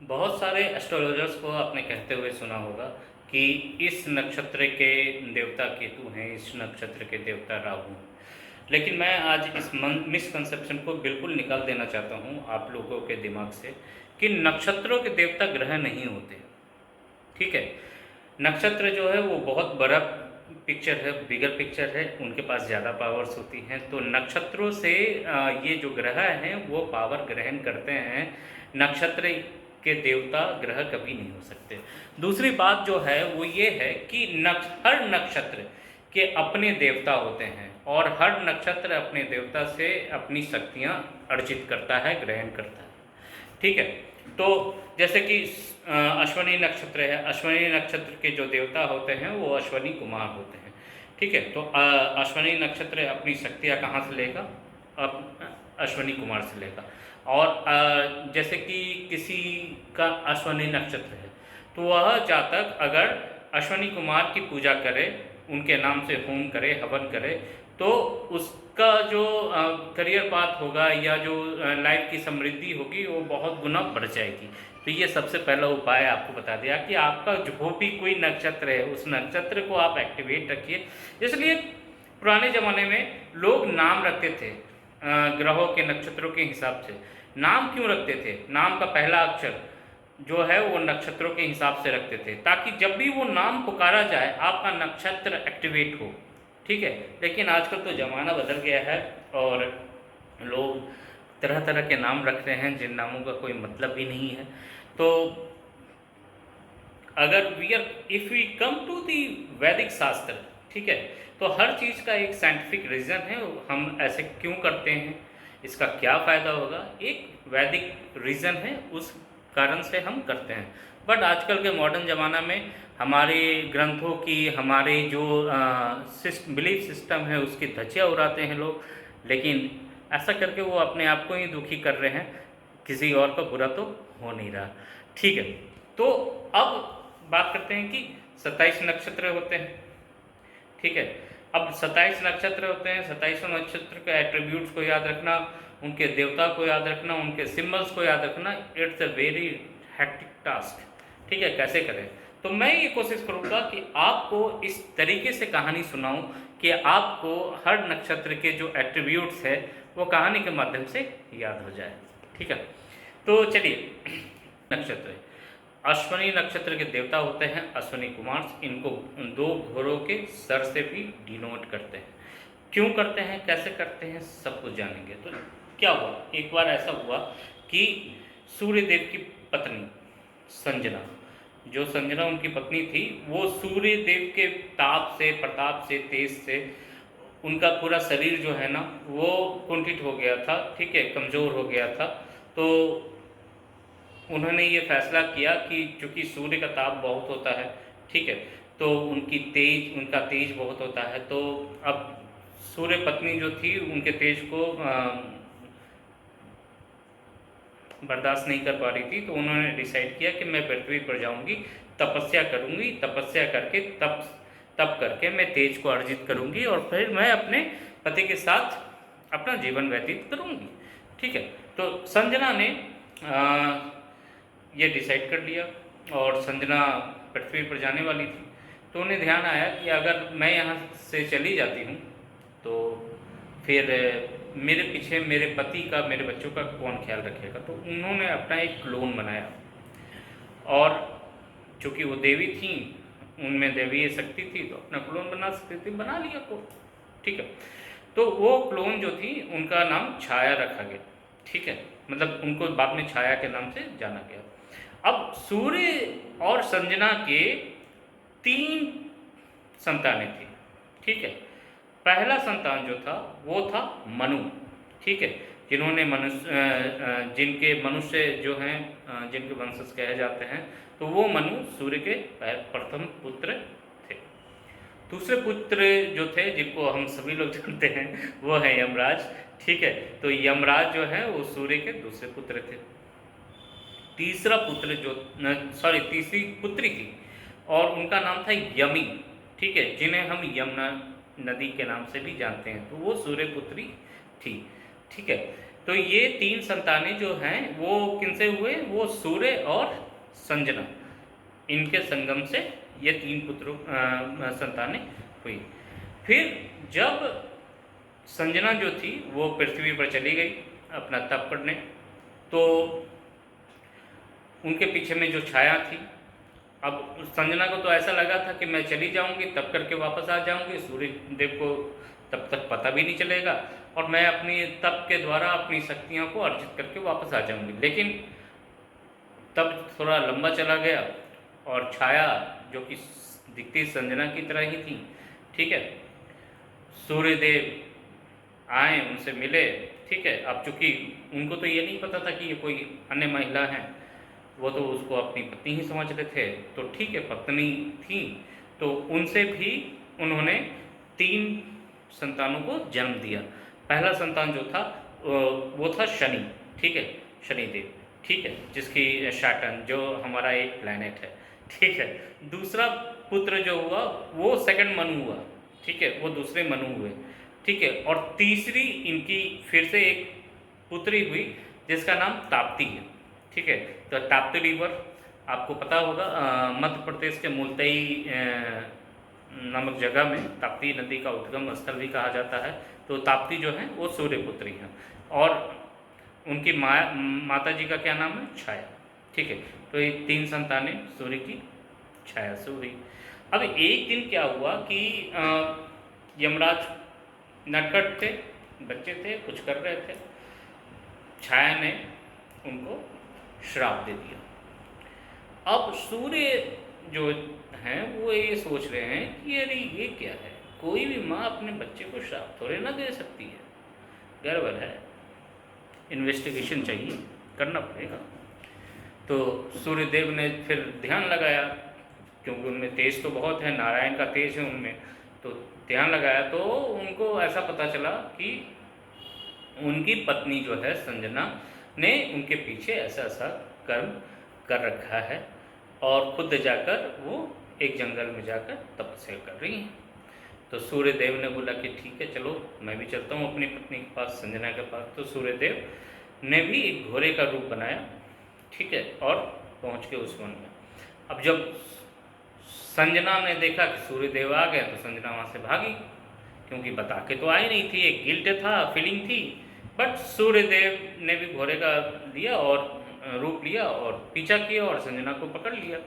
बहुत सारे एस्ट्रोलॉजर्स को आपने कहते हुए सुना होगा कि इस नक्षत्र के देवता केतु हैं, इस नक्षत्र के देवता राहु हैं। लेकिन मैं आज इस मिसकंसेप्शन को बिल्कुल निकाल देना चाहता हूँ आप लोगों के दिमाग से कि नक्षत्रों के देवता ग्रह नहीं होते। ठीक है, नक्षत्र जो है वो बहुत बड़ा पिक्चर है, बिगर पिक्चर है, उनके पास ज़्यादा पावर्स होती हैं। तो नक्षत्रों से ये जो ग्रह हैं वो पावर ग्रहण करते हैं। नक्षत्र के देवता ग्रह कभी नहीं हो सकते। दूसरी बात जो है वो ये है कि हर नक्षत्र के अपने देवता होते हैं और हर नक्षत्र अपने देवता से अपनी शक्तियाँ अर्जित करता है, ग्रहण करता है। ठीक है, तो जैसे कि अश्वनी नक्षत्र है, अश्वनी नक्षत्र के जो देवता होते हैं वो अश्वनी कुमार होते हैं। ठीक है, तो अश्वनी नक्षत्र अपनी शक्तियाँ कहाँ से लेगा? अश्वनी कुमार से लेगा। और जैसे कि किसी का अश्वनी नक्षत्र है तो वह जातक अगर अश्वनी कुमार की पूजा करे, उनके नाम से होम करे, हवन करे, तो उसका जो करियर पाथ होगा या जो लाइफ की समृद्धि होगी वो बहुत गुना बढ़ जाएगी। तो ये सबसे पहला उपाय आपको बता दिया कि आपका जो भी कोई नक्षत्र है उस नक्षत्र को आप एक्टिवेट रखिए। इसलिए पुराने ज़माने में लोग नाम रखते थे ग्रहों के, नक्षत्रों के हिसाब से। नाम क्यों रखते थे? नाम का पहला अक्षर जो है वो नक्षत्रों के हिसाब से रखते थे ताकि जब भी वो नाम पुकारा जाए आपका नक्षत्र एक्टिवेट हो। ठीक है, लेकिन आजकल तो ज़माना बदल गया है और लोग तरह तरह के नाम रख रहे हैं जिन नामों का कोई मतलब भी नहीं है। तो अगर if we come to the Vedic shastra, ठीक है, तो हर चीज़ का एक साइंटिफिक रीज़न है। हम ऐसे क्यों करते हैं, इसका क्या फ़ायदा होगा, एक वैदिक रीज़न है, उस कारण से हम करते हैं। बट आजकल के मॉडर्न ज़माना में हमारे ग्रंथों की, हमारे जो बिलीफ सिस्टम है उसकी धज्जियाँ उड़ाते हैं लोग। लेकिन ऐसा करके वो अपने आप को ही दुखी कर रहे हैं, किसी और का बुरा तो हो नहीं रहा। ठीक है, तो अब बात करते हैं कि 27 नक्षत्र होते हैं। ठीक है, अब 27 नक्षत्र होते हैं, 27 नक्षत्र के एट्रीब्यूट्स को याद रखना, उनके देवता को याद रखना, उनके सिंबल्स को याद रखना, it's a very hectic task. ठीक है, कैसे करें? तो मैं ये कोशिश करूँगा कि आपको इस तरीके से कहानी सुनाऊँ कि आपको हर नक्षत्र के जो एट्रीब्यूट्स है वो कहानी के माध्यम से याद हो जाए। ठीक है, तो चलिए नक्षत्र, अश्वनी नक्षत्र के देवता होते हैं अश्वनी कुमार। इनको दो घोड़ों के सर से भी डिनोट करते हैं। क्यों करते हैं, कैसे करते हैं, सब कुछ जानेंगे। तो क्या हुआ, एक बार ऐसा हुआ कि सूर्यदेव की पत्नी संजना, जो संजना उनकी पत्नी थी, वो सूर्यदेव के ताप से, प्रताप से, तेज से उनका पूरा शरीर जो है ना वो कुंठित हो गया था। ठीक है, कमज़ोर हो गया था। तो उन्होंने ये फैसला किया कि चूँकि सूर्य का ताप बहुत होता है, ठीक है, तो उनका तेज बहुत होता है। तो अब सूर्य पत्नी जो थी उनके तेज को बर्दाश्त नहीं कर पा रही थी। तो उन्होंने डिसाइड किया कि मैं पृथ्वी पर जाऊंगी, तपस्या करूंगी, तपस्या करके तप करके मैं तेज को अर्जित करूंगी और फिर मैं अपने पति के साथ अपना जीवन व्यतीत करूंगी। ठीक है, तो संजना ने ये डिसाइड कर लिया और संजना पृथ्वी पर जाने वाली थी। तो उन्हें ध्यान आया कि अगर मैं यहाँ से चली जाती हूँ तो फिर मेरे पीछे मेरे पति का, मेरे बच्चों का कौन ख्याल रखेगा। तो उन्होंने अपना एक क्लोन बनाया और चूँकि वो देवी थी, उनमें दैवीय शक्ति थी, तो अपना क्लोन बना सकती थी, बना लिया को। ठीक है, तो वो क्लोन जो थी उनका नाम छाया रखा गया। ठीक है, मतलब उनको बाद में छाया के नाम से जाना गया। अब सूर्य और संजना के 3 संतानें थी। ठीक है, पहला संतान जो था वो था मनु। ठीक है, जिनके मनुष्य जो हैं, जिनके वंशज कहे जाते हैं, तो वो मनु सूर्य के प्रथम पुत्र थे। दूसरे पुत्र जो थे जिनको हम सभी लोग जानते हैं वो है यमराज। ठीक है, तो यमराज जो है वो सूर्य के दूसरे पुत्र थे। तीसरा पुत्र जो तीसरी पुत्री थी और उनका नाम था यमी। ठीक है, जिन्हें हम यमुना नदी के नाम से भी जानते हैं, तो वो सूर्य पुत्री थी। ठीक है, तो ये 3 संतानें जो हैं वो किनसे हुए? वो सूर्य और संजना, इनके संगम से ये 3 संतानें हुई। फिर जब संजना जो थी वो पृथ्वी पर चली गई अपना तप करने, तो उनके पीछे में जो छाया थी, अब संजना को तो ऐसा लगा था कि मैं चली जाऊंगी, तप करके वापस आ जाऊंगी, सूर्य देव को तब तक पता भी नहीं चलेगा और मैं अपनी तप के द्वारा अपनी शक्तियों को अर्जित करके वापस आ जाऊंगी। लेकिन तब थोड़ा लंबा चला गया और छाया जो कि दिखती संजना की तरह ही थी, ठीक है, सूर्यदेव आए, उनसे मिले, ठीक है। अब चूंकि उनको तो ये नहीं पता था कि ये कोई अन्य महिला है, वो तो उसको अपनी पत्नी ही समझ रहे थे, तो ठीक है पत्नी थी, तो उनसे भी उन्होंने 3 संतानों को जन्म दिया। पहला संतान जो था वो था शनि, ठीक है, शनिदेव, ठीक है, जिसकी सैटर्न जो हमारा एक प्लैनेट है, ठीक है। दूसरा पुत्र जो हुआ वो सेकंड मनु हुआ, ठीक है, वो दूसरे मनु हुए, ठीक है। और तीसरी इनकी फिर से एक पुत्री हुई जिसका नाम ताप्ती है, ठीक है। तो ताप्ती रिवर आपको पता होगा, मध्य प्रदेश के मुल्तई नामक जगह में ताप्ती नदी का उद्गम स्थल भी कहा जाता है। तो ताप्ती जो है वो सूर्यपुत्री हैं और उनकी माता जी का क्या नाम है? छाया, ठीक है। तो ये 3 संतानें सूर्य की छाया से हुई। अब एक दिन क्या हुआ कि यमराज नटखट थे, बच्चे थे, कुछ कर रहे थे, छाया ने उनको श्राप दे दिया। अब सूर्य जो हैं वो ये सोच रहे हैं कि अरे ये क्या है, कोई भी माँ अपने बच्चे को श्राप थोड़े ना दे सकती है, गड़बड़ है, इन्वेस्टिगेशन चाहिए, करना पड़ेगा। तो सूर्यदेव ने फिर ध्यान लगाया, क्योंकि उनमें तेज तो बहुत है, नारायण का तेज है उनमें, तो ध्यान लगाया तो उनको ऐसा पता चला कि उनकी पत्नी जो है संजना ने उनके पीछे ऐसा ऐसा कर्म कर रखा है और खुद जाकर वो एक जंगल में जाकर तपस्या कर रही हैं। तो सूर्यदेव ने बोला कि ठीक है चलो मैं भी चलता हूँ अपनी पत्नी के पास, संजना के पास। तो सूर्यदेव ने भी एक घोड़े का रूप बनाया, ठीक है, और पहुँच के उस वन में। अब जब संजना ने देखा कि सूर्यदेव आ गए तो संजना वहाँ से भागी, क्योंकि बता के तो आई नहीं थी, एक गिल्ट था, फीलिंग थी। बट सूर्यदेव ने भी घोड़े का लिया और रूप लिया और पीछा किया और संजना को पकड़ लिया।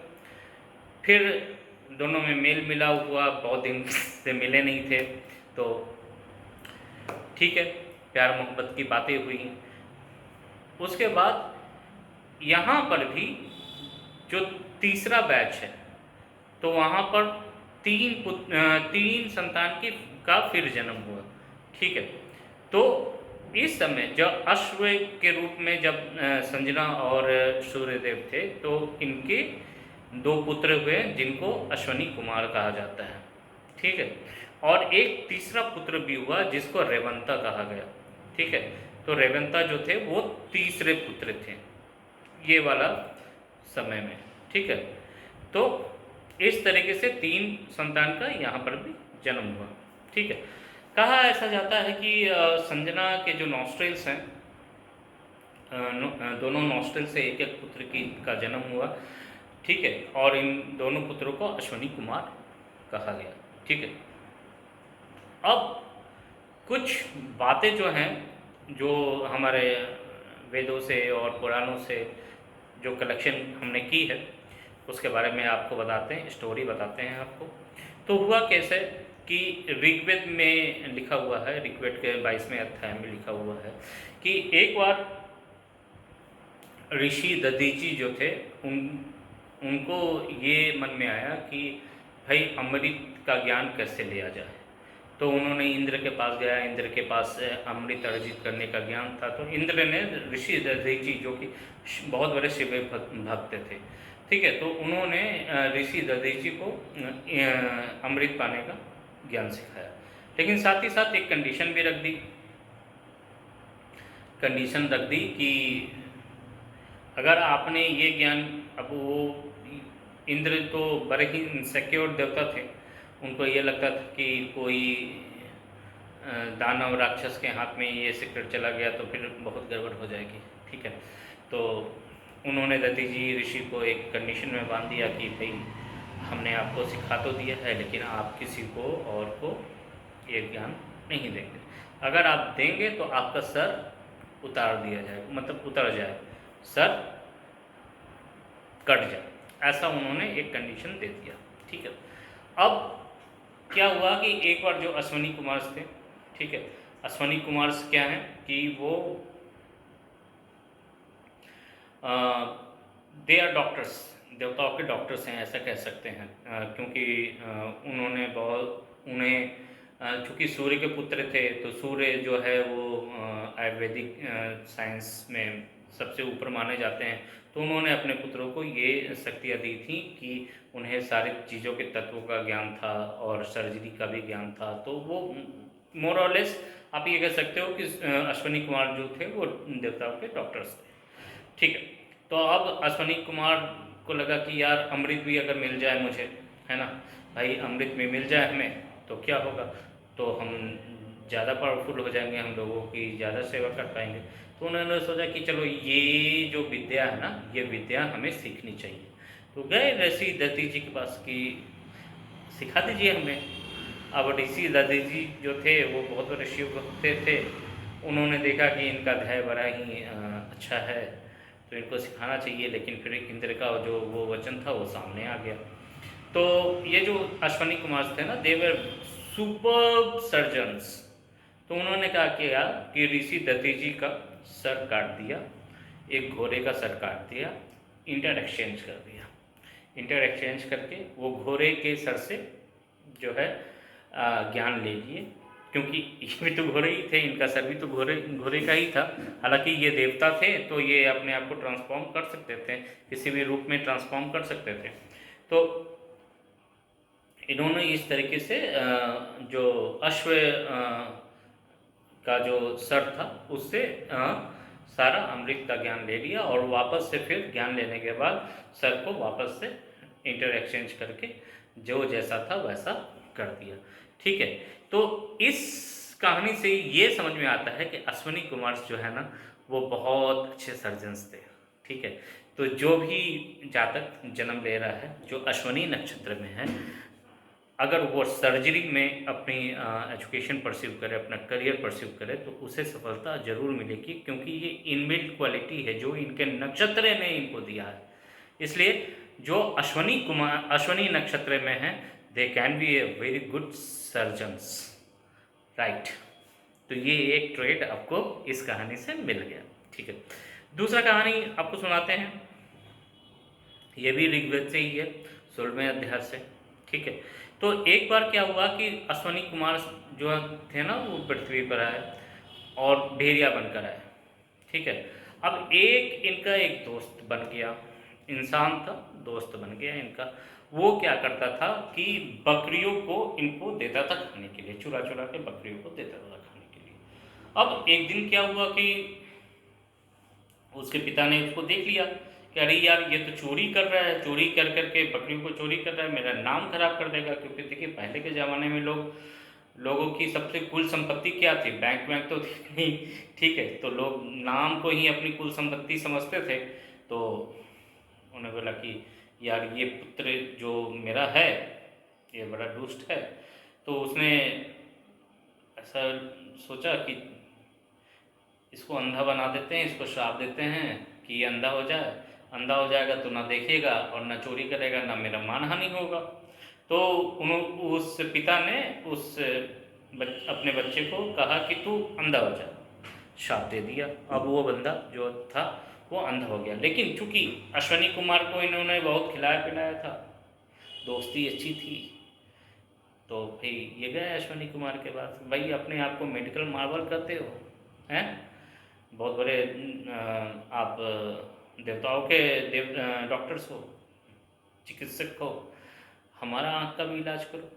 फिर दोनों में मेल मिलाप हुआ, बहुत दिन से मिले नहीं थे, तो ठीक है, प्यार मोहब्बत की बातें हुई। उसके बाद यहाँ पर भी जो तीसरा बैच है, तो वहाँ पर 3 संतान का फिर जन्म हुआ, ठीक है। तो इस समय जब अश्व के रूप में जब संजना और सूर्यदेव थे, तो इनके 2 पुत्र हुए जिनको अश्वनी कुमार कहा जाता है, ठीक है। और एक तीसरा पुत्र भी हुआ जिसको रेवंता कहा गया, ठीक है। तो रेवंता जो थे वो तीसरे पुत्र थे ये वाला समय में, ठीक है। तो इस तरीके से 3 संतान का यहाँ पर भी जन्म हुआ, ठीक है। कहा ऐसा जाता है कि संजना के जो नॉस्ट्रिल्स हैं, दोनों नॉस्ट्रिल से एक एक पुत्र का जन्म हुआ, ठीक है। और इन दोनों पुत्रों को अश्वनी कुमार कहा गया, ठीक है। अब कुछ बातें जो हैं, जो हमारे वेदों से और पुराणों से जो कलेक्शन हमने की है उसके बारे में आपको बताते हैं, स्टोरी बताते हैं आपको। तो हुआ कैसे कि ऋग्वेद में लिखा हुआ है, ऋग्वेद के 22वें अध्याय में लिखा हुआ है कि एक बार ऋषि दधीची जो थे उनको ये मन में आया कि भाई अमृत का ज्ञान कैसे लिया जाए। तो उन्होंने इंद्र के पास गया, इंद्र के पास अमृत अर्जित करने का ज्ञान था। तो इंद्र ने ऋषि दधीची जो कि बहुत बड़े शिव भक्त थे, ठीक है, तो उन्होंने ऋषि दधीची को अमृत पाने का ज्ञान सिखाया। लेकिन साथ ही साथ एक कंडीशन भी रख दी, कंडीशन रख दी कि अगर आपने ये ज्ञान, अब वो इंद्र तो बड़े ही इनसिक्योर देवता थे, उनको ये लगता था कि कोई दानव राक्षस के हाथ में ये सीक्रेट चला गया तो फिर बहुत गड़बड़ हो जाएगी। ठीक है, तो उन्होंने दधीजी ऋषि को एक कंडीशन में बांध दिया कि भाई हमने आपको सिखा तो दिया है, लेकिन आप किसी को और को ये ज्ञान नहीं देंगे। अगर आप देंगे तो आपका सर उतार दिया जाए, मतलब उतर जाए, सर कट जाए, ऐसा उन्होंने एक कंडीशन दे दिया। ठीक है, अब क्या हुआ कि एक बार जो अश्वनी कुमार थे, ठीक है, अश्वनी कुमार क्या हैं कि वो दे आर डॉक्टर्स, देवताओं के डॉक्टर्स हैं, ऐसा कह सकते हैं। क्योंकि उन्होंने चूँकि सूर्य के पुत्र थे, तो सूर्य जो है वो आयुर्वेदिक साइंस में सबसे ऊपर माने जाते हैं। तो उन्होंने अपने पुत्रों को ये शक्तियाँ दी थी कि उन्हें सारी चीज़ों के तत्वों का ज्ञान था और सर्जरी का भी ज्ञान था। तो वो मोर और लेस आप ये कह सकते हो कि अश्वनी कुमार जो थे वो देवताओं के डॉक्टर्स थे। ठीक है, तो अब अश्वनी कुमार को लगा कि यार अमृत भी अगर मिल जाए मुझे, है ना भाई, अमृत में मिल जाए हमें तो क्या होगा, तो हम ज़्यादा पावरफुल हो जाएंगे, हम लोगों की ज़्यादा सेवा कर पाएंगे। तो उन्होंने सोचा कि चलो ये जो विद्या है ना, ये विद्या हमें सीखनी चाहिए। तो गए ऋषि दधीजी के पास कि सिखा दीजिए हमें। अब ऋषि दधीजी जो थे वो बहुत बड़े शिव भक्त थे। उन्होंने देखा कि इनका ध्यय बड़ा ही अच्छा है, तो इनको सिखाना चाहिए। लेकिन फिर इंद्र का जो वो वचन था वो सामने आ गया। तो ये जो अश्वनी कुमार थे ना, देवर सुपर सर्जन्स। तो उन्होंने क्या किया कि ऋषि दधीजी का सर काट दिया, एक घोड़े का सर काट दिया, इंटर एक्सचेंज कर दिया। इंटर एक्सचेंज करके वो घोड़े के सर से जो है ज्ञान ले लिए, क्योंकि ये भी तो घोड़े ही थे, इनका सर भी तो घोड़े घोड़े का ही था। हालांकि ये देवता थे तो ये अपने आप को ट्रांसफॉर्म कर सकते थे, किसी भी रूप में ट्रांसफॉर्म कर सकते थे। तो इन्होंने इस तरीके से जो अश्व का जो सर था उससे सारा अमृत का ज्ञान ले लिया, और वापस से फिर ज्ञान लेने के बाद सर को वापस से इंटर एक्सचेंज करके जो जैसा था वैसा कर दिया। ठीक है, तो इस कहानी से ये समझ में आता है कि अश्वनी कुमार जो है ना वो बहुत अच्छे सर्जन्स थे। ठीक है, तो जो भी जातक जन्म ले रहा है जो अश्वनी नक्षत्र में है, अगर वो सर्जरी में अपनी एजुकेशन परस्यू करे, अपना करियर परस्यू करे, तो उसे सफलता जरूर मिलेगी, क्योंकि ये इनबिल्ट क्वालिटी है जो इनके नक्षत्र ने इनको दिया है। इसलिए जो अश्वनी नक्षत्र में है, they can be a very good surgeons, right. तो ये एक ट्रेड आपको इस कहानी से मिल गया। ठीक है, दूसरा कहानी आपको सुनाते हैं, ये भी ऋग्वेद से ही है, 16वें अध्याय से। ठीक है, तो एक बार क्या हुआ कि अश्वनी कुमार जो थे ना वो पृथ्वी पर आए और भेड़िया बनकर आए। ठीक है, अब इनका एक दोस्त बन गया, इंसान था, दोस्त बन गया इनका। वो क्या करता था कि बकरियों को इनको देता था खाने के लिए, चुरा चुरा के बकरियों को देता था खाने के लिए। अब एक दिन क्या हुआ कि उसके पिता ने उसको देख लिया कि अरे यार ये तो चोरी कर रहा है, चोरी कर करके बकरियों को चोरी कर रहा है, मेरा नाम खराब कर देगा। क्योंकि देखिए पहले के ज़माने में लोगों की सबसे कुल संपत्ति क्या थी, बैंक वैंक तो थी नहीं। ठीक है, तो लोग नाम को ही अपनी कुल संपत्ति समझते थे। तो उन्हें बोला कि यार ये पुत्र जो मेरा है ये बड़ा दुष्ट है। तो उसने ऐसा सोचा कि इसको अंधा बना देते हैं, इसको श्राप देते हैं कि ये अंधा हो जाए, अंधा हो जाएगा तो ना देखेगा और ना चोरी करेगा, ना मेरा मानहानि होगा। तो उस पिता ने अपने बच्चे को कहा कि तू अंधा हो जा, श्राप दे दिया। अब वो बंदा जो था वो अंधा हो गया। लेकिन चूंकि अश्वनी कुमार को इन्होंने बहुत खिलाया पिलाया था, दोस्ती अच्छी थी, तो भाई ये गए अश्वनी कुमार के पास, भाई अपने आप को मेडिकल मार्वल करते हो हैं, बहुत बड़े आप देवताओं के डॉक्टर्स हो, चिकित्सक हो, हमारा आँख का भी इलाज करो।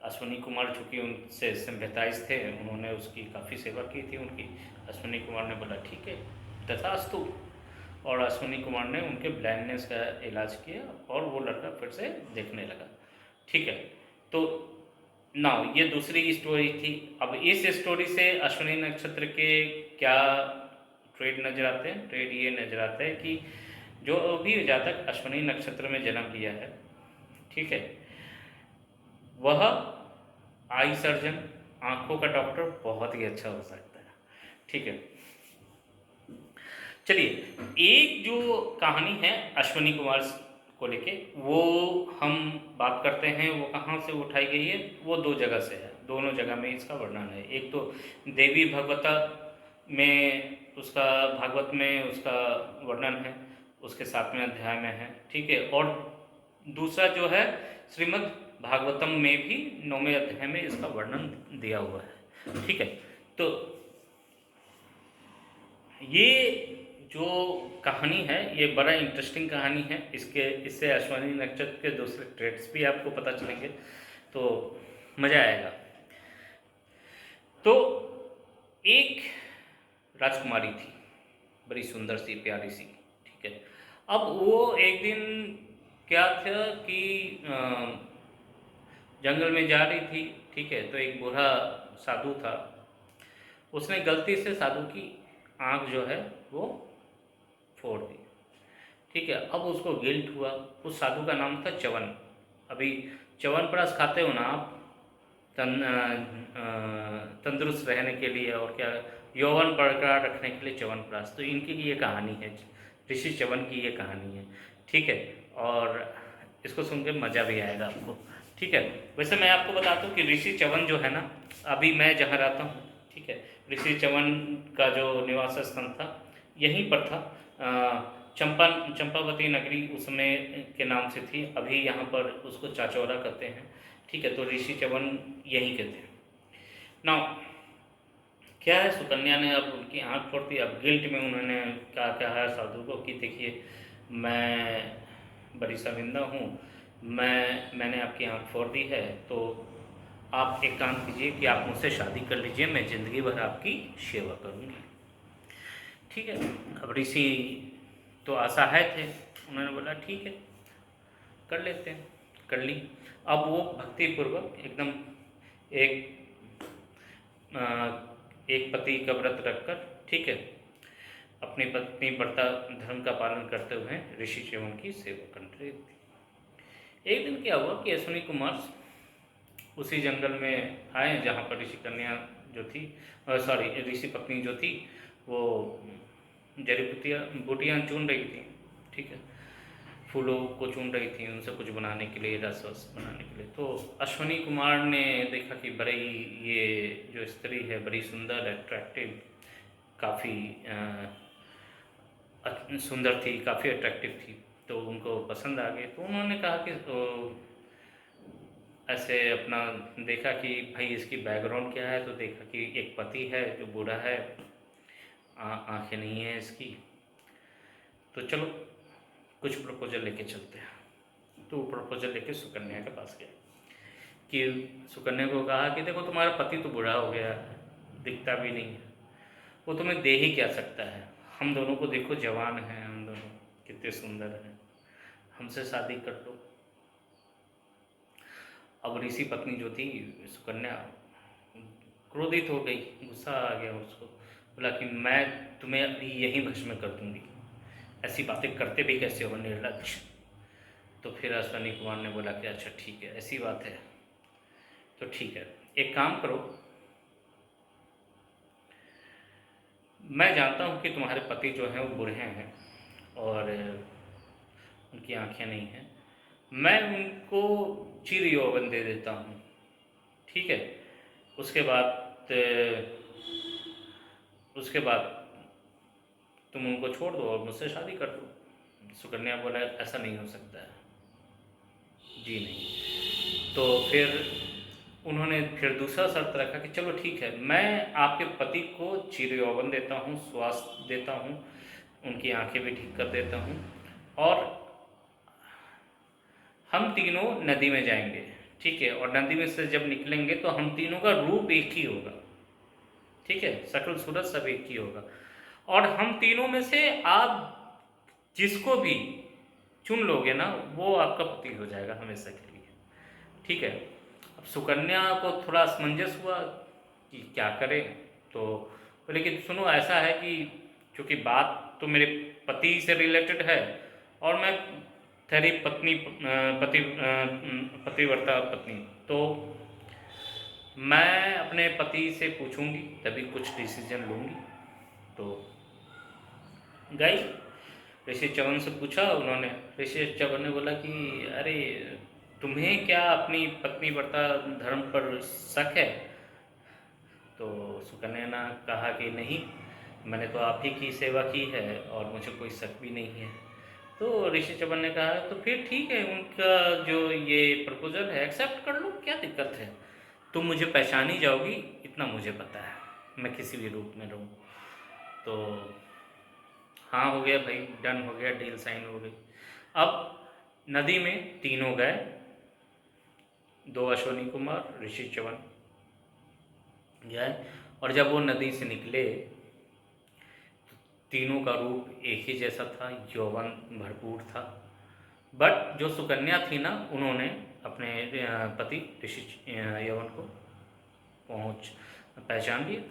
अश्वनी कुमार चूँकि उनसे सिम्पैथाइज थे, उन्होंने उसकी काफ़ी सेवा की थी उनकी। अश्वनी कुमार ने बोला ठीक है तथास्तु, और अश्वनी कुमार ने उनके ब्लाइंडनेस का इलाज किया और वो लड़का फिर से देखने लगा। ठीक है, तो ना, ये दूसरी स्टोरी थी। अब इस स्टोरी से अश्विनी नक्षत्र के क्या ट्रेड नजर आते हैं? ट्रेड ये नजर आता है कि जो भी जातक अश्विनी नक्षत्र में जन्म लिया है, ठीक है, वह आई सर्जन, आंखों का डॉक्टर बहुत ही अच्छा हो सकता है। ठीक है, चलिए एक जो कहानी है अश्विनी कुमार को लेके, वो हम बात करते हैं। वो कहाँ से उठाई गई है? वो दो जगह से है, दोनों जगह में इसका वर्णन है। एक तो देवी भगवता में उसका, भागवत में उसका वर्णन है, उसके 7वें अध्याय में है, ठीक है। और दूसरा जो है श्रीमद् भागवतम में भी 9वें अध्याय में इसका वर्णन दिया हुआ है, ठीक है। तो ये जो कहानी है ये बड़ा इंटरेस्टिंग कहानी है। इससे अश्विनी नक्षत्र के दूसरे ट्रेड्स भी आपको पता चलेंगे, तो मज़ा आएगा। तो एक राजकुमारी थी, बड़ी सुंदर सी प्यारी सी, ठीक है। अब वो एक दिन क्या था कि जंगल में जा रही थी, ठीक है। तो एक बूढ़ा साधु था, उसने गलती से साधु की आँख जो है वो फोड़ दी, ठीक है। अब उसको गिल्ट हुआ। उस साधु का नाम था च्यवन। अभी च्यवनप्राश खाते हो ना आप, तंदुरुस्त रहने के लिए और क्या, यौवन बरकरार रखने के लिए च्यवनप्राश। तो इनकी ये कहानी है, ऋषि च्यवन की ये कहानी है, ठीक है। और इसको सुन के मज़ा भी आएगा आपको, ठीक है। वैसे मैं आपको बताता हूँ कि ऋषि च्यवन जो है ना, अभी मैं जहाँ रहता हूँ, ठीक है, ऋषि च्यवन का जो निवास स्थान था यहीं पर था। चंपावती नगरी उस समय के नाम से थी, अभी यहाँ पर उसको चाचौरा कहते हैं, ठीक है। तो ऋषि च्यवन यहीं के थे ना। क्या है, सुकन्या ने अब उनकी आंख फोड़ दी। अब गिल्ट में उन्होंने क्या कहा साधु को कि देखिए मैं बड़ी शर्मिंदा हूँ, मैंने आपकी आंख फोड़ दी है, तो आप एक काम कीजिए कि आप मुझसे शादी कर लीजिए, मैं ज़िंदगी भर आपकी सेवा करूँगी, ठीक है। अब ऋषि तो असहाय थे, उन्होंने बोला ठीक है कर लेते हैं, कर ली। अब वो भक्तिपूर्वक एकदम एक एक पति का व्रत रखकर, ठीक है, अपनी पत्नी व्रता धर्म का पालन करते हुए ऋषि च्यवन की सेवा कर रही थी। एक दिन क्या हुआ कि अश्विनी कुमार उसी जंगल में आए जहाँ पर ऋषि कन्या जो थी, सॉरी ऋषि पत्नी जो थी, वो जड़ी बूटियाँ चुन रही थी, ठीक है, फूलों को चुन रही थी उनसे कुछ बनाने के लिए, रस वस बनाने के लिए। तो अश्विनी कुमार ने देखा कि बड़ी ये जो स्त्री है बड़ी सुंदर, अट्रैक्टिव, काफ़ी सुंदर थी, काफ़ी अट्रैक्टिव थी, तो उनको पसंद आ गए। तो उन्होंने कहा कि ऐसे अपना देखा कि भाई इसकी बैकग्राउंड क्या है, तो देखा कि एक पति है जो बूढ़ा है, आंखें नहीं है इसकी, तो चलो कुछ प्रपोजल लेके चलते हैं। तो वो प्रपोजल लेके सुकन्या के पास गया कि सुकन्या को कहा कि देखो तुम्हारा पति तो बूढ़ा हो गया है, दिखता भी नहीं है, वो तुम्हें दे ही क्या सकता है, हम दोनों को देखो जवान हैं, हम दोनों कितने सुंदर हैं, हमसे शादी कर लो। अब ऋषि पत्नी जो थी सुकन्या क्रोधित हो गई, गुस्सा आ गया उसको, बोला कि मैं तुम्हें अभी यहीं भस्म कर दूंगी, ऐसी बातें करते भी कैसे हो निर्लज। तो फिर अश्विनी कुमार ने बोला कि अच्छा ठीक है ऐसी बात है, तो ठीक है एक काम करो, मैं जानता हूँ कि तुम्हारे पति जो हैं वो बूढ़े हैं और उनकी आंखें नहीं हैं, मैं उनको चिर यौवन दे देता हूँ, ठीक है। उसके बाद उसके बाद तुम उनको छोड़ दो और मुझसे शादी कर दो। सुकन्या बोला ऐसा नहीं हो सकता है जी, नहीं। तो फिर उन्होंने फिर दूसरा शर्त रखा कि चलो ठीक है, मैं आपके पति को चिर यौवन देता हूँ, स्वास्थ्य देता हूँ, उनकी आंखें भी ठीक कर देता हूँ, और हम तीनों नदी में जाएंगे, ठीक है। और नदी में से जब निकलेंगे तो हम तीनों का रूप एक ही होगा, ठीक है, शक्ल सूरत सब एक ही होगा, और हम तीनों में से आप जिसको भी चुन लोगे ना वो आपका पति हो जाएगा हमेशा के लिए, ठीक है। अब सुकन्या को थोड़ा असमंजस हुआ कि क्या करें। तो बोले कि सुनो, ऐसा है कि चूँकि बात तो मेरे पति से रिलेटेड है और मैं तेरी पतिव्रता पत्नी, तो मैं अपने पति से पूछूंगी तभी कुछ डिसीजन लूँगी। तो गई, ऋषि चवन से पूछा उन्होंने। ऋषि चवन ने बोला कि अरे, तुम्हें क्या अपनी पत्नी व्रता धर्म पर शक है? तो सुकन्या ने कहा कि नहीं, मैंने तो आप ही की सेवा की है और मुझे कोई शक भी नहीं है। तो ऋषि चवन ने कहा तो फिर ठीक है, उनका जो ये प्रपोजल है एक्सेप्ट कर लो, क्या दिक्कत है। तुम मुझे पहचान ही जाओगी, इतना मुझे पता है, मैं किसी भी रूप में रहूँ। तो हाँ हो गया भाई, डन हो गया, डील साइन हो गई। अब नदी में तीनों गए, दो अश्वनी कुमार, ऋषि चवन गए, और जब वो नदी से निकले तीनों का रूप एक ही जैसा था, यौवन भरपूर था। बट जो सुकन्या थी ना, उन्होंने अपने पति ऋषि यवन को पहचान लिया।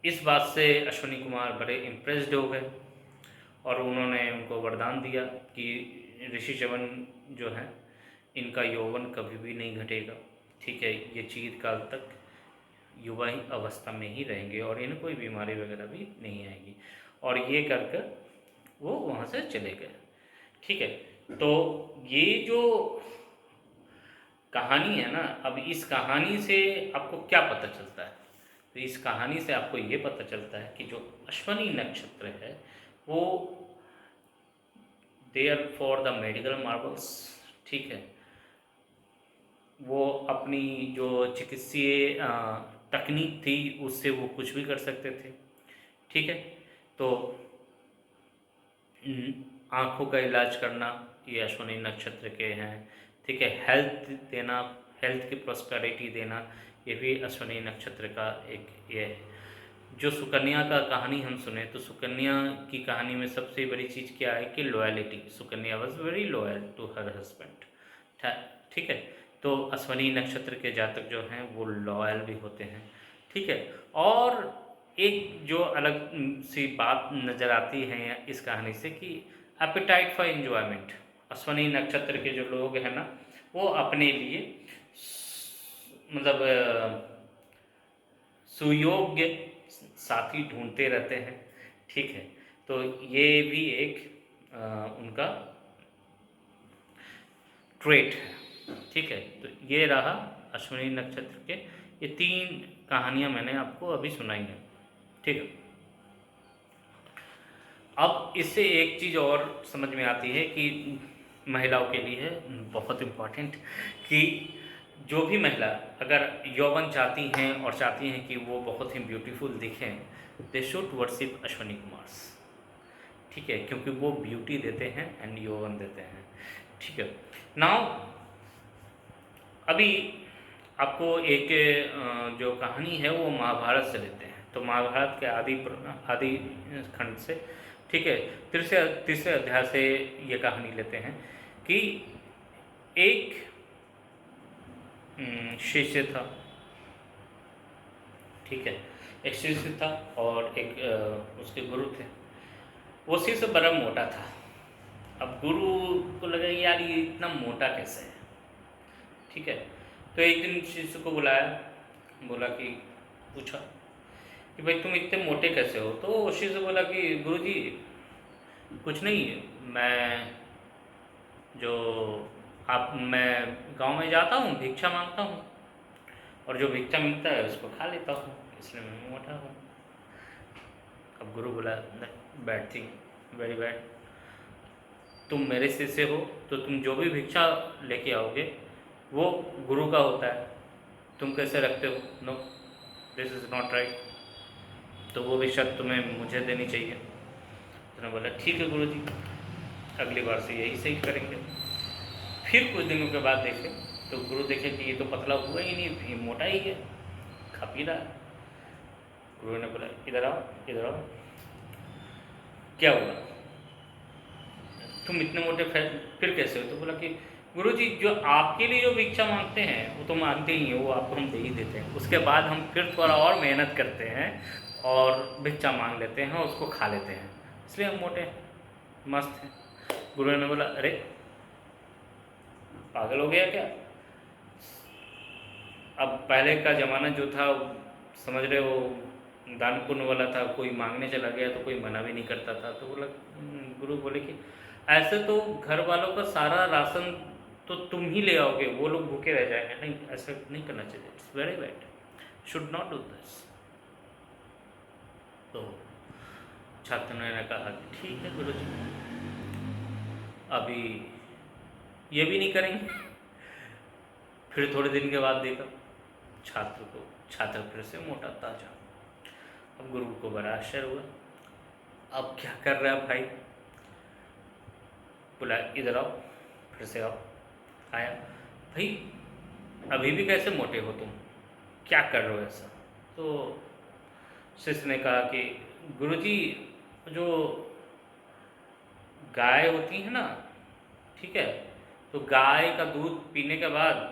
इस बात से अश्वनी कुमार बड़े इम्प्रेस्ड हो गए और उन्होंने उनको वरदान दिया कि ऋषि चवन जो है, इनका यौवन कभी भी नहीं घटेगा, ठीक है, ये चिरकाल तक युवा ही अवस्था में ही रहेंगे और इन्हें कोई बीमारी वगैरह भी नहीं आएगी। और ये कर कर वो वहाँ से चले गए, ठीक है। तो ये जो कहानी है ना, अब इस कहानी से आपको क्या पता चलता है? तो इस कहानी से आपको ये पता चलता है कि जो अश्वनी नक्षत्र है वो there for the medical marvels, ठीक है। वो अपनी जो चिकित्सीय तकनीक थी उससे वो कुछ भी कर सकते थे, ठीक है। तो आँखों का इलाज करना ये अश्वनी नक्षत्र के हैं, ठीक है। हेल्थ देना, हेल्थ की प्रॉस्पेरिटी देना, ये भी अश्वनी नक्षत्र का एक ये है। जो सुकन्या का कहानी हम सुने, तो सुकन्या की कहानी में सबसे बड़ी चीज़ क्या है कि loyalty. Sukanya was very loyal to her husband, ठीक है। तो अश्वनी नक्षत्र के जातक जो हैं वो लॉयल भी होते हैं, ठीक है। और एक जो अलग सी बात नज़र आती है इस कहानी से कि एपेटाइट फॉर एंजॉयमेंट, अश्वनी नक्षत्र के जो लोग हैं ना, वो अपने लिए मतलब सुयोग्य साथी ढूंढते रहते हैं, ठीक है। तो ये भी एक उनका ट्रेट है, ठीक है। तो ये रहा अश्विनी नक्षत्र के, ये तीन कहानियाँ मैंने आपको अभी सुनाई हैं, ठीक है। अब इससे एक चीज़ और समझ में आती है कि महिलाओं के लिए बहुत इम्पॉर्टेंट, कि जो भी महिला अगर यौवन चाहती हैं और चाहती हैं कि वो बहुत ही ब्यूटीफुल दिखें, they should worship Ashwani Kumars, ठीक है, क्योंकि वो ब्यूटी देते हैं एंड यौवन देते हैं, ठीक है। नाउ अभी आपको एक जो कहानी है वो महाभारत से लेते हैं। तो महाभारत के आदि खंड से, ठीक है, तीसरे अध्याय से ये कहानी लेते हैं कि एक शिष्य था, ठीक है, एक शिष्य था और एक उसके गुरु थे। वो शिष्य बड़ा मोटा था। अब गुरु को लगा यार ये इतना मोटा कैसे है, ठीक है। तो एक दिन शिष्य को बुलाया, बोला कि पूछा कि भाई तुम इतने मोटे कैसे हो? तो शिष्य बोला कि गुरुजी कुछ नहीं, मैं गांव में जाता हूँ, भिक्षा मांगता हूँ और जो भिक्षा मिलता है उसको खा लेता हूँ, इसलिए मैं मोटा हूँ। अब गुरु बोला बैड थिंग, वेरी बैड, तुम मेरे शिष्य हो तो तुम जो भी भिक्षा लेके आओगे वो गुरु का होता है, तुम कैसे रखते हो? No, this is not right, तो वो भिक्षा तुम्हें मुझे देनी चाहिए। उसने बोला ठीक है गुरुजी, अगली बार से यही सही करेंगे। फिर कुछ दिनों के बाद देखे तो गुरु देखे कि ये तो पतला हुआ ही नहीं, ये मोटा ही है, खा पी रहा है। गुरु ने बोला इधर आओ, इधर आओ, क्या हुआ, तुम इतने मोटे फिर कैसे हो? तो बोला कि गुरुजी जो आपके लिए जो भिक्षा मांगते हैं वो तो मांगते ही हैं, वो आपको हम दे ही देते हैं। उसके बाद हम फिर थोड़ा और मेहनत करते हैं और भिक्षा मांग लेते हैं, उसको खा लेते हैं, इसलिए हम मोटे हैं, मस्त हैं। गुरु ने बोला अरे पागल हो गया क्या? अब पहले का ज़माना जो था समझ रहे हो, दान पुण्य वाला था, कोई मांगने चला गया तो कोई मना भी नहीं करता था। तो बोला गुरु बोले कि ऐसे तो घर वालों का सारा राशन तो तुम ही ले आओगे, वो लोग भूखे रह जाएंगे। नहीं, ऐसा नहीं करना चाहिए, it's very bad, should not do this. तो छात्र ने कहा कि ठीक है गुरु जी, अभी ये भी नहीं करेंगे। फिर थोड़े दिन के बाद देखा छात्र फिर से मोटा ताजा। अब गुरु को बड़ा आश्चर्य हुआ, अब क्या कर रहा है भाई? बोला इधर आओ, फिर से आओ। आया, भाई अभी भी कैसे मोटे हो तुम, क्या कर रहे हो ऐसा? तो शिष्य ने कहा कि गुरुजी जो गाय होती है ना, ठीक है, तो गाय का दूध पीने के बाद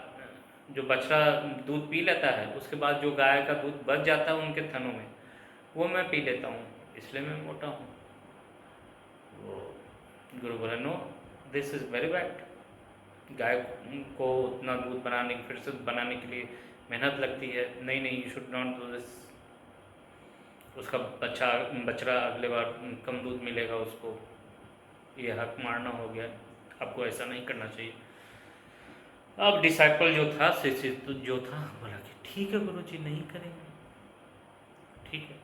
जो बछड़ा दूध पी लेता है, उसके बाद जो गाय का दूध बच जाता है उनके थनों में, वो मैं पी लेता हूँ, इसलिए मैं मोटा हूँ। वो गुरु बोला no, this is very bad. गाय को उतना दूध बनाने फिर से बनाने के लिए मेहनत लगती है, नहीं नहीं, you should not do this. उसका बछड़ा अगले बार कम दूध मिलेगा उसको, ये हक मारना हो गया, आपको ऐसा नहीं करना चाहिए। अब डिसाइपल जो था, शिष्य जो था, बोला कि ठीक है गुरुजी, नहीं करेंगे, ठीक है।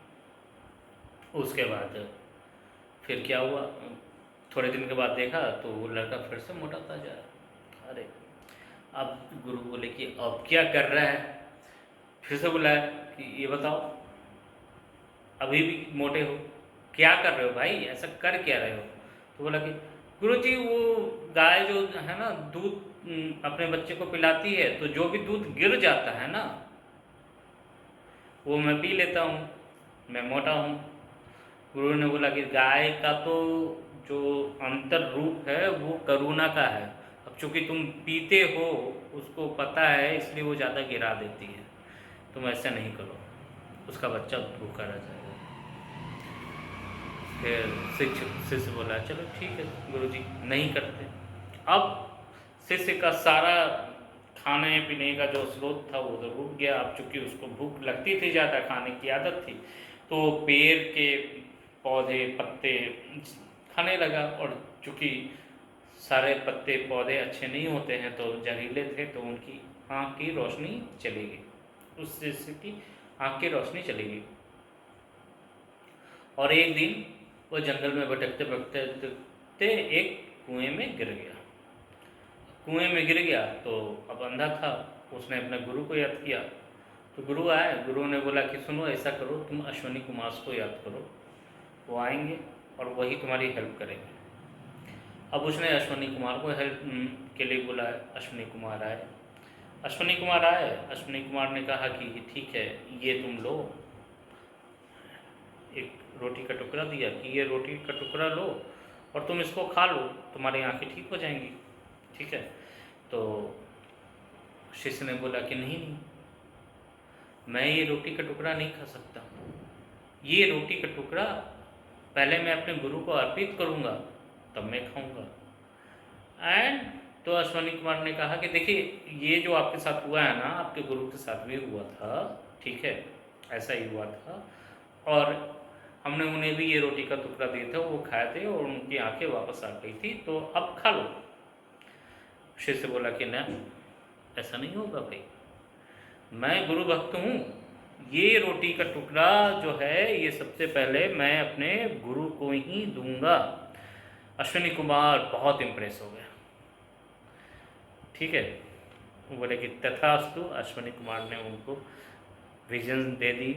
उसके बाद फिर क्या हुआ, थोड़े दिन के बाद देखा तो वो लड़का फिर से मोटा ताजा है। अरे अब गुरु बोले कि अब क्या कर रहा है? फिर से बुलाया कि ये बताओ, अभी भी मोटे हो, क्या कर रहे हो भाई, ऐसा कर क्या रहे हो? तो बोला कि गुरुजी वो गाय जो है ना दूध अपने बच्चे को पिलाती है, तो जो भी दूध गिर जाता है ना वो मैं पी लेता हूँ, मैं मोटा हूँ। गुरु ने बोला कि गाय का तो जो अंतर रूप है वो करुणा का है, अब चूँकि तुम पीते हो, उसको पता है, इसलिए वो ज़्यादा गिरा देती है, तुम ऐसा नहीं करो, उसका बच्चा भूखा रह जाएगा। फिर शिष्य बोला चलो ठीक है गुरुजी, नहीं करते। अब शिष्य का सारा खाने पीने का जो स्रोत था वो तो रुक गया। अब चूँकि उसको भूख लगती थी, ज़्यादा खाने की आदत थी, तो पेड़ के पौधे पत्ते खाने लगा। और चूँकि सारे पत्ते पौधे अच्छे नहीं होते हैं, तो जहरीले थे, तो उनकी आँख की रोशनी चली गई, उस शिष्य की आँख की रोशनी चली गई। और एक दिन वो जंगल में भटकते भटकते एक कुएं में गिर गया। कुएं में गिर गया तो अब अंधा था, उसने अपने गुरु को याद किया। तो गुरु आए, गुरु ने बोला कि सुनो ऐसा करो, तुम अश्विनी कुमार को याद करो, वो आएंगे और वही तुम्हारी हेल्प करेंगे। अब उसने अश्विनी कुमार को हेल्प के लिए बुलाया, अश्विनी कुमार आए। अश्विनी कुमार आए, अश्विनी कुमार ने कहा कि ठीक है, ये तुम लो, एक रोटी का टुकड़ा दिया कि ये रोटी का टुकड़ा लो और तुम इसको खा लो, तुम्हारी आंखें ठीक हो जाएंगी, ठीक है। तो शिष्य ने बोला कि नहीं नहीं, मैं ये रोटी का टुकड़ा नहीं खा सकता, ये रोटी का टुकड़ा पहले मैं अपने गुरु को अर्पित करूँगा, तब मैं खाऊँगा। एंड तो अश्विनी कुमार ने कहा कि देखिए, ये जो आपके साथ हुआ है ना, आपके गुरु के साथ भी हुआ था, ठीक है, ऐसा ही हुआ था, और हमने उन्हें भी ये रोटी का टुकड़ा दिए थे, वो खाए थे और उनकी आंखें वापस आ गई थी, तो अब खा लो। शिष्य बोला कि ना, ऐसा नहीं होगा भाई, मैं गुरु भक्त हूँ, ये रोटी का टुकड़ा जो है ये सबसे पहले मैं अपने गुरु को ही दूंगा। अश्विनी कुमार बहुत इम्प्रेस हो गया, ठीक है। वो बोले कि तथास्तु। अश्विनी कुमार ने उनको विजन दे दी,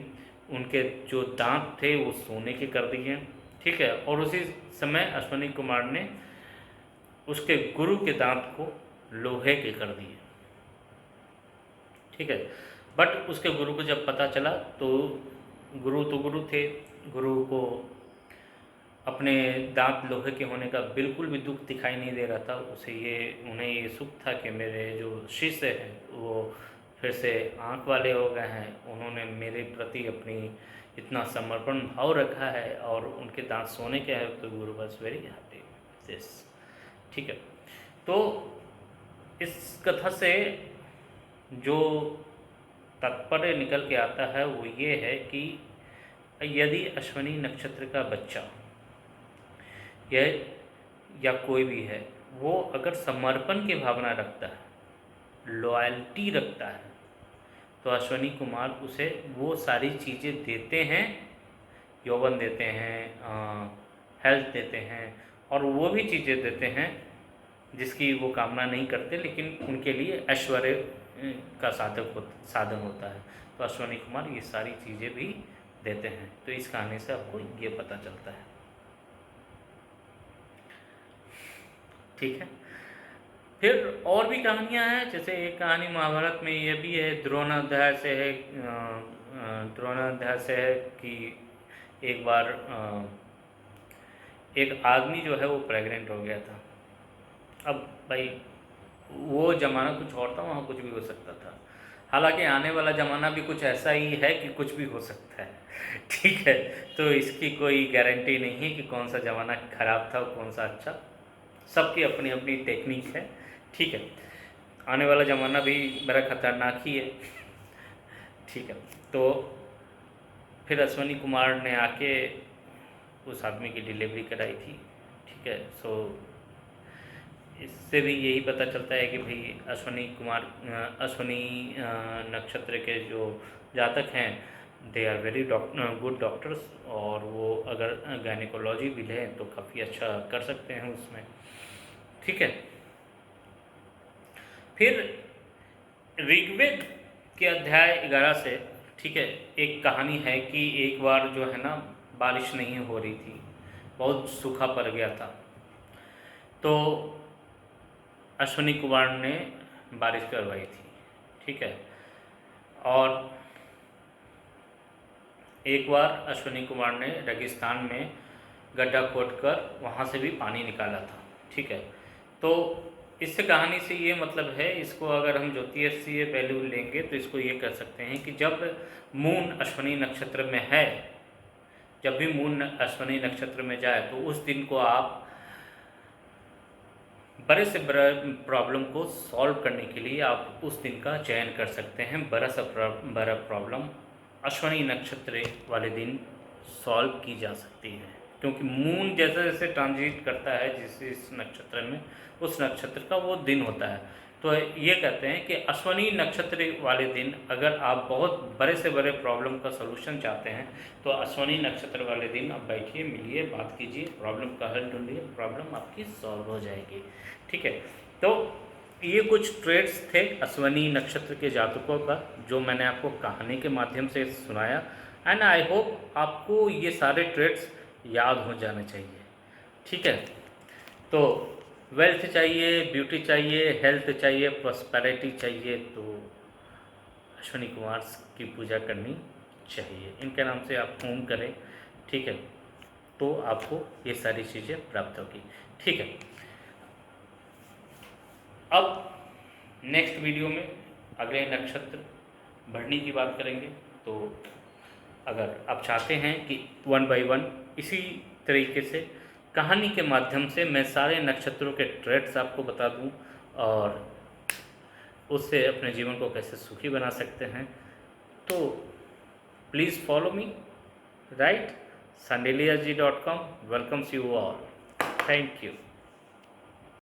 उनके जो दांत थे वो सोने के कर दिए, ठीक है। और उसी समय अश्विनी कुमार ने उसके गुरु के दांत को लोहे के कर दिए, ठीक है। बट उसके गुरु को जब पता चला, तो गुरु थे, गुरु को अपने दांत लोहे के होने का बिल्कुल भी दुख दिखाई नहीं दे रहा था। उन्हें ये सुख था कि मेरे जो शिष्य हैं वो फिर से आँख वाले हो गए हैं। उन्होंने मेरे प्रति अपनी इतना समर्पण भाव रखा है और उनके दांत सोने के हैं, तो गुरु वाज वेरी हैप्पी दिस। ठीक है, तो इस कथा से जो तात्पर्य निकल के आता है वो ये है कि यदि अश्विनी नक्षत्र का बच्चा या कोई भी है, वो अगर समर्पण की भावना रखता है, लॉयल्टी रखता है, तो अश्विनी कुमार उसे वो सारी चीज़ें देते हैं, यौवन देते हैं, हेल्थ देते हैं, और वो भी चीज़ें देते हैं जिसकी वो कामना नहीं करते, लेकिन उनके लिए ऐश्वर्य का साधन होता है। तो अश्विनी कुमार ये सारी चीज़ें भी देते हैं। तो इस कहानी से आपको ये पता चलता है। ठीक है, फिर और भी कहानियाँ हैं। जैसे एक कहानी महाभारत में ये भी है, द्रोणाध्याय से है। द्रोणाध्याय से है कि एक बार एक आदमी जो है वो प्रेग्नेंट हो गया था। अब भाई वो ज़माना कुछ और था, वहाँ कुछ भी हो सकता था। हालांकि आने वाला ज़माना भी कुछ ऐसा ही है कि कुछ भी हो सकता है। ठीक है, तो इसकी कोई गारंटी नहीं है कि कौन सा ज़माना ख़राब था और कौन सा अच्छा। सबकी अपनी अपनी टेक्निक है। ठीक है, आने वाला ज़माना भी बड़ा ख़तरनाक ही है। ठीक है, तो फिर अश्विनी कुमार ने आके उस आदमी की डिलीवरी कराई थी। ठीक है, सो इससे भी यही पता चलता है कि भाई अश्विनी नक्षत्र के जो जातक हैं, they are very good doctors, और वो अगर गायनेकोलॉजी भी लें तो काफ़ी अच्छा कर सकते हैं उसमें। ठीक है, फिर ऋग्वेद के अध्याय 11 से, ठीक है, एक कहानी है कि एक बार जो है ना बारिश नहीं हो रही थी, बहुत सूखा पड़ गया था। तो अश्विनी कुमार ने बारिश करवाई थी। ठीक है, और एक बार अश्विनी कुमार ने रेगिस्तान में गड्ढा खोदकर वहाँ से भी पानी निकाला था। ठीक है, तो इस कहानी से ये मतलब है, इसको अगर हम ज्योतिषीय पहलू लेंगे तो इसको ये कह सकते हैं कि जब मून अश्विनी नक्षत्र में है, जब भी मून अश्विनी नक्षत्र में जाए तो उस दिन को आप बड़े से बड़ा प्रॉब्लम को सॉल्व करने के लिए आप उस दिन का चयन कर सकते हैं। बड़ा प्रॉब्लम अश्विनी नक्षत्र वाले दिन सॉल्व की जा सकती है, क्योंकि मून जैसे जैसे ट्रांजिट करता है जिस नक्षत्र में, उस नक्षत्र का वो दिन होता है। तो ये कहते हैं कि अश्विनी नक्षत्र वाले दिन अगर आप बहुत बड़े से बड़े प्रॉब्लम का सलूशन चाहते हैं तो अश्विनी नक्षत्र वाले दिन आप बैठिए, मिलिए, बात कीजिए, प्रॉब्लम का हल ढूंढिए, प्रॉब्लम आपकी सॉल्व हो जाएगी। ठीक है, तो ये कुछ ट्रेड्स थे अश्विनी नक्षत्र के जातकों का जो मैंने आपको कहानी के माध्यम से सुनाया, एंड आई होप आपको ये सारे ट्रेड्स याद हो जाने चाहिए। ठीक है, तो वेल्थ चाहिए, ब्यूटी चाहिए, हेल्थ चाहिए, प्रॉस्पेरिटी चाहिए, तो अश्विनी कुमार की पूजा करनी चाहिए। इनके नाम से आप होम करें। ठीक है, तो आपको ये सारी चीज़ें प्राप्त होगी। ठीक है, अब नेक्स्ट वीडियो में अगले नक्षत्र भरणी की बात करेंगे। तो अगर आप चाहते हैं कि 1 बाय 1 इसी तरीके से कहानी के माध्यम से मैं सारे नक्षत्रों के ट्रेड्स आपको बता दूं और उससे अपने जीवन को कैसे सुखी बना सकते हैं, तो please follow me, right? sandeliaji.com welcomes you all. Thank you.